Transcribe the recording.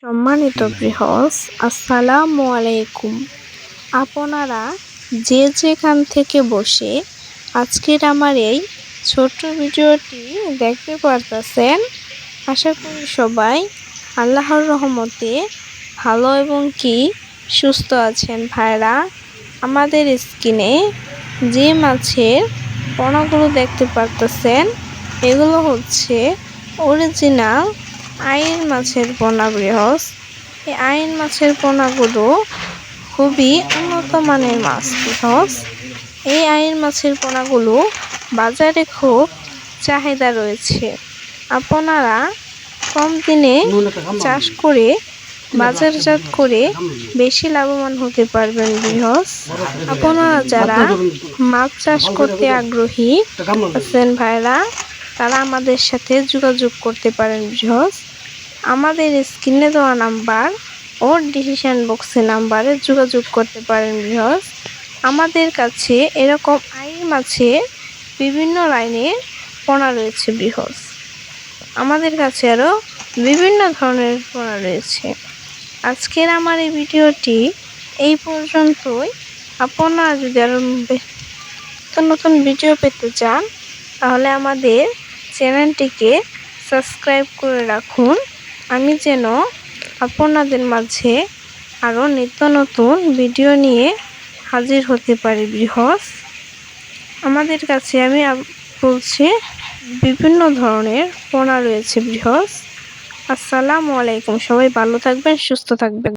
সম্মানিত বৃহস, আসসালামু আলাইকুম। আপনারা যে যেখান থেকে বসে আজকের আমার এই ছোট্ট ভিডিওটি দেখতে পারতেছেন, আশা করি সবাই আল্লাহর রহমতে ভালো এবং কি সুস্থ আছেন। ভাইরা, আমাদের স্ক্রিনে যে মাছের পোনাগুলো দেখতে পারতেছেন, এগুলো হচ্ছে অরিজিনাল আইন মাছের পোনা বৃহস। এই আইন মাছের পোনাগুলো খুবই উন্নত মানের মাছ বৃহস। এই আইন মাছের পোনাগুলো বাজারে খুব চাহিদা রয়েছে। আপনারা কম দিনে চাষ করে বাজারজাত করে বেশি লাভবান হতে পারবেন বৃহস। আপনারা যারা মাছ চাষ করতে আগ্রহী আছেন ভাইরা, তারা আমাদের সাথে যোগাযোগ করতে পারেন বৃহস। আমাদের স্ক্রিনে দেওয়া নাম্বার ও ডিসিশন বক্সে নাম্বারে যোগাযোগ করতে পারেন বৃহস। আমাদের কাছে এরকম আইন মাছের বিভিন্ন লাইনের পোনা রয়েছে বৃহস। আমাদের কাছে আরও বিভিন্ন ধরনের পোনা রয়েছে। আজকের আমার এই ভিডিওটি এই পর্যন্তই। আপনারা যদি আরও নতুন ভিডিও পেতে চান, তাহলে আমাদের চ্যানেলটিকে সাবস্ক্রাইব করে রাখুন, আমি যেন আপনাদের মাঝে আরও নিত্য নতুন ভিডিও নিয়ে হাজির হতে পারি বৃহস। আমাদের কাছে আমি বলছি বিভিন্ন ধরনের পোনা রয়েছে বৃহস। আসসালামু আলাইকুম। সবাই ভালো থাকবেন, সুস্থ থাকবেন।